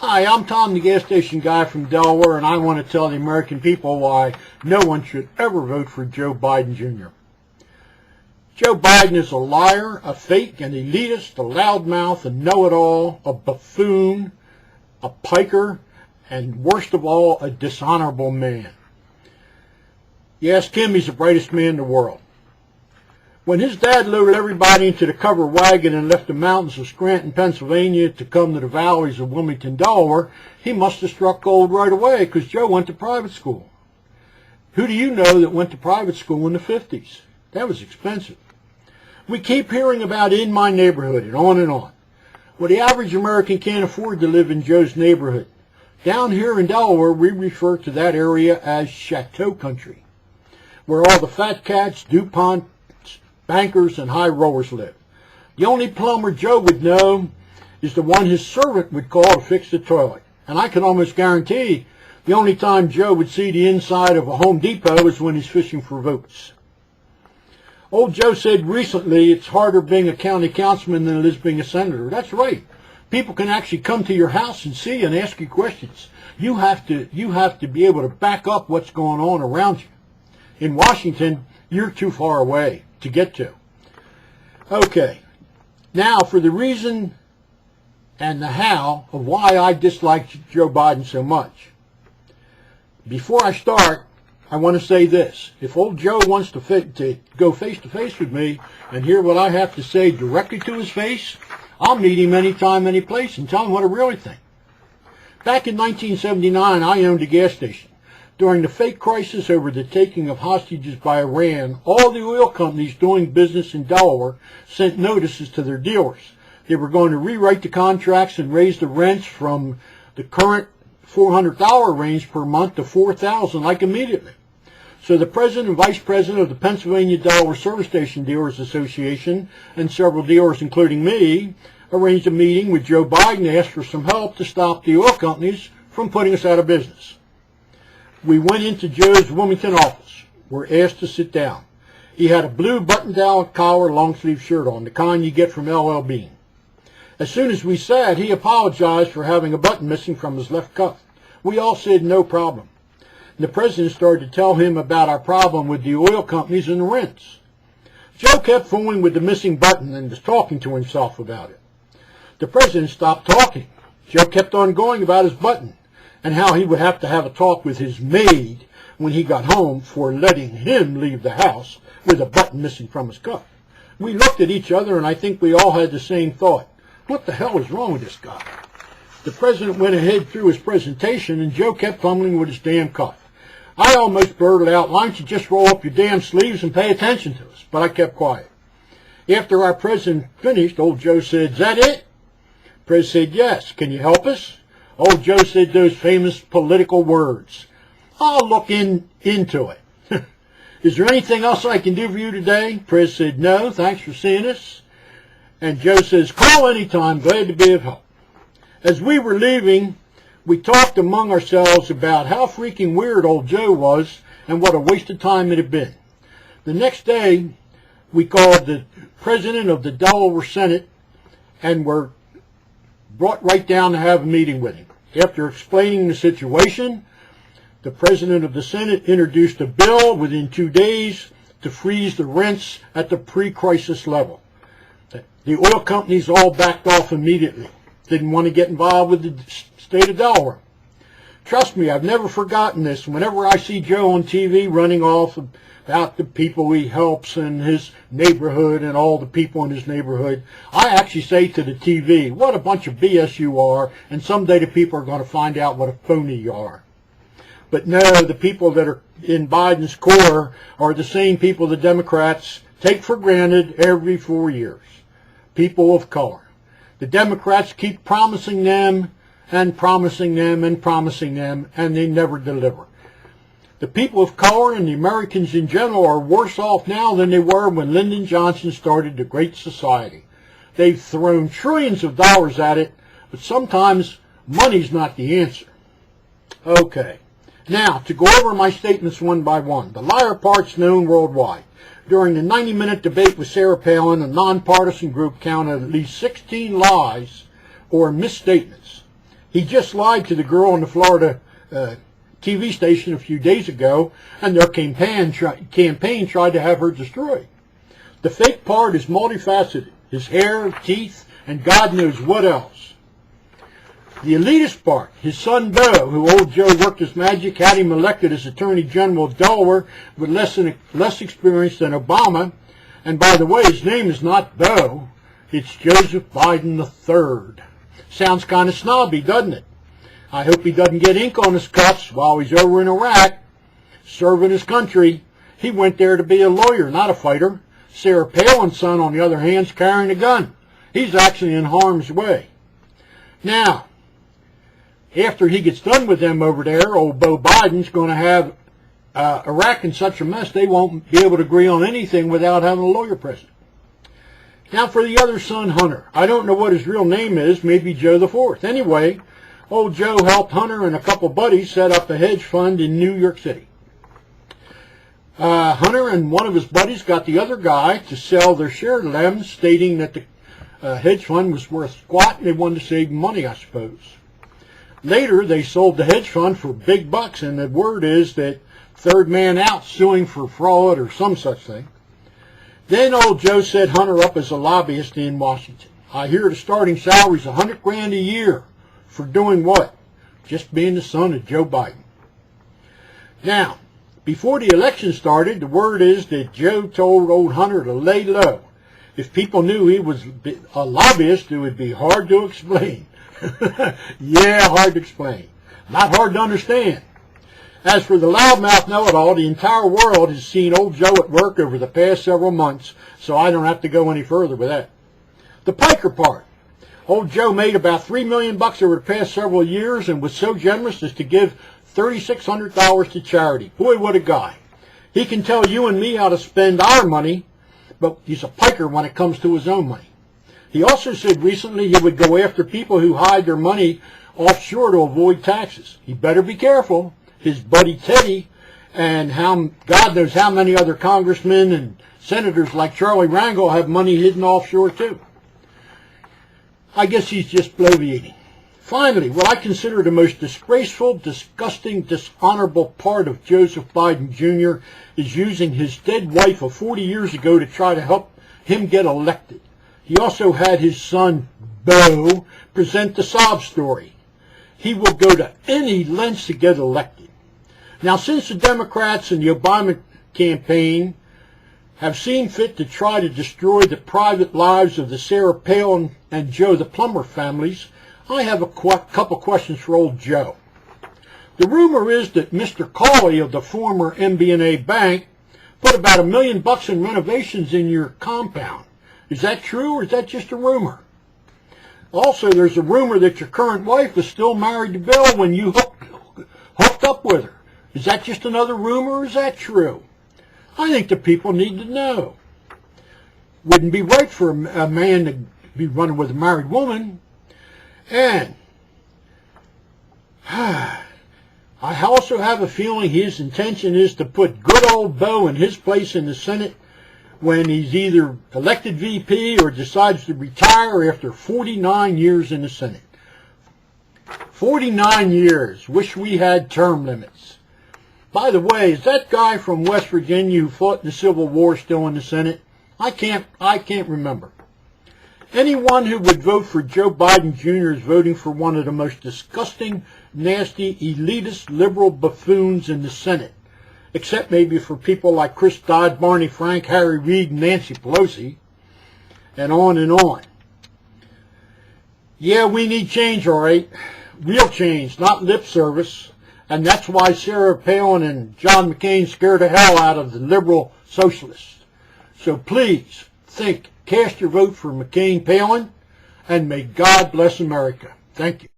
Hi, I'm Tom, the gas station guy from Delaware, and I want to tell the American people why no one should ever vote for Joe Biden Jr. Joe Biden is a liar, a fake, an elitist, a loudmouth, a know-it-all, a buffoon, a piker, and worst of all, a dishonorable man. You ask him, he's the brightest man in the world. When his dad loaded everybody into the covered wagon and left the mountains of Scranton, Pennsylvania to come to the valleys of Wilmington, Delaware, he must have struck gold right away because Joe went to private school. Who do you know that went to private school in the 50s? That was expensive. We keep hearing about in my neighborhood and on and on. Well, the average American can't afford to live in Joe's neighborhood. Down here in Delaware, we refer to that area as Chateau Country, where all the fat cats, DuPont, bankers, and high rollers live. The only plumber Joe would know is the one his servant would call to fix the toilet. And I can almost guarantee the only time Joe would see the inside of a Home Depot is when he's fishing for votes. Old Joe said recently it's harder being a county councilman than it is being a senator. That's right. People can actually come to your house and see and ask you questions. You have to be able to back up what's going on around you. In Washington, you're too far away to get to. Okay, now for the reason and the how of why I dislike Joe Biden so much. Before I start, I want to say this. If old Joe wants to go face to face with me and hear what I have to say directly to his face, I'll meet him anytime, any place, and tell him what I really think. Back in 1979, I owned a gas station. During the fake crisis over the taking of hostages by Iran, all the oil companies doing business in Delaware sent notices to their dealers. They were going to rewrite the contracts and raise the rents from the current $400 range per month to $4,000, like immediately. So the president and vice president of the Pennsylvania Delaware Service Station Dealers Association and several dealers, including me, arranged a meeting with Joe Biden to ask for some help to stop the oil companies from putting us out of business. We went into Joe's Wilmington office. We're asked to sit down. He had a blue button-down collar, long-sleeve shirt on, the kind you get from LL Bean. As soon as we sat, he apologized for having a button missing from his left cuff. We all said no problem. The president started to tell him about our problem with the oil companies and the rents. Joe kept fooling with the missing button and was talking to himself about it. The president stopped talking. Joe kept on going about his button and how he would have to have a talk with his maid when he got home for letting him leave the house with a button missing from his cuff. We looked at each other, and I think we all had the same thought. What the hell is wrong with this guy? The president went ahead through his presentation, and Joe kept fumbling with his damn cuff. I almost blurted out, "Why don't you just roll up your damn sleeves and pay attention to us?" But I kept quiet. After our president finished, old Joe said, "Is that it?" The president said, "Yes. Can you help us?" Old Joe said those famous political words, "I'll look into it." "Is there anything else I can do for you today?" Prez said, "No, thanks for seeing us." And Joe says, "Call anytime, glad to be of help." As we were leaving, we talked among ourselves about how freaking weird old Joe was and what a waste of time it had been. The next day, we called the president of the Delaware Senate and were brought right down to have a meeting with him. After explaining the situation, the president of the Senate introduced a bill within 2 days to freeze the rents at the pre-crisis level. The oil companies all backed off immediately. Didn't want to get involved with the state of Delaware. Trust me, I've never forgotten this. Whenever I see Joe on TV running off about the people he helps and his neighborhood and all the people in his neighborhood, I actually say to the TV, "What a bunch of BS you are, and someday the people are going to find out what a phony you are." But no, the people that are in Biden's core are the same people the Democrats take for granted every 4 years. People of color. The Democrats keep promising them and promising them and promising them, and they never deliver. The people of color and the Americans in general are worse off now than they were when Lyndon Johnson started the Great Society. They've thrown trillions of dollars at it, but sometimes money's not the answer. Okay, now to go over my statements one by one. The liar part's known worldwide. During the 90-minute debate with Sarah Palin, a nonpartisan group counted at least 16 lies or misstatements. He just lied to the girl on the Florida TV station a few days ago, and their campaign tried to have her destroyed. The fake part is multifaceted. His hair, teeth, and God knows what else. The elitist part, his son Beau, who old Joe worked his magic, had him elected as Attorney General of Delaware with less experience than Obama. And by the way, his name is not Beau, it's Joseph Biden III. Sounds kind of snobby, doesn't it? I hope he doesn't get ink on his cuffs while he's over in Iraq, serving his country. He went there to be a lawyer, not a fighter. Sarah Palin's son, on the other hand, is carrying a gun. He's actually in harm's way. Now, after he gets done with them over there, old Beau Biden's going to have Iraq in such a mess they won't be able to agree on anything without having a lawyer present. Now for the other son, Hunter. I don't know what his real name is, maybe Joe the Fourth. Anyway, old Joe helped Hunter and a couple buddies set up a hedge fund in New York City. Hunter and one of his buddies got the other guy to sell their share to them, stating that the hedge fund was worth squat and they wanted to save money, I suppose. Later, they sold the hedge fund for big bucks, and the word is that third man out suing for fraud or some such thing. Then old Joe set Hunter up as a lobbyist in Washington. I hear the starting salary's $100 grand a year for doing what? Just being the son of Joe Biden. Now, before the election started, the word is that Joe told old Hunter to lay low. If people knew he was a lobbyist, it would be hard to explain. Yeah, hard to explain. Not hard to understand. As for the loudmouth know-it-all, the entire world has seen old Joe at work over the past several months, so I don't have to go any further with that. The piker part. Old Joe made about $3 million over the past several years and was so generous as to give $3,600 to charity. Boy, what a guy. He can tell you and me how to spend our money, but he's a piker when it comes to his own money. He also said recently he would go after people who hide their money offshore to avoid taxes. He better be careful. His buddy Teddy and God knows how many other congressmen and senators like Charlie Rangel have money hidden offshore too. I guess he's just bloviating. Finally, what I consider the most disgraceful, disgusting, dishonorable part of Joseph Biden Jr. is using his dead wife of 40 years ago to try to help him get elected. He also had his son, Beau, present the sob story. He will go to any lengths to get elected. Now, since the Democrats and the Obama campaign have seen fit to try to destroy the private lives of the Sarah Palin and Joe the Plumber families, I have a couple questions for old Joe. The rumor is that Mr. Cawley of the former MBNA Bank put about $1 million in renovations in your compound. Is that true, or is that just a rumor? Also, there's a rumor that your current wife was still married to Bill when you hooked up with her. Is that just another rumor, or is that true? I think the people need to know. Wouldn't be right for a man to be running with a married woman. And I also have a feeling his intention is to put good old Beau in his place in the Senate when he's either elected VP or decides to retire after 49 years in the Senate. 49 years. Wish we had term limits. By the way, is that guy from West Virginia who fought in the Civil War still in the Senate? I can't remember. Anyone who would vote for Joe Biden Jr. is voting for one of the most disgusting, nasty, elitist, liberal buffoons in the Senate. Except maybe for people like Chris Dodd, Barney Frank, Harry Reid, and Nancy Pelosi, and on and on. Yeah, we need change, all right. Real change, not lip service. And that's why Sarah Palin and John McCain scared the hell out of the liberal socialists. So please, cast your vote for McCain-Palin, and may God bless America. Thank you.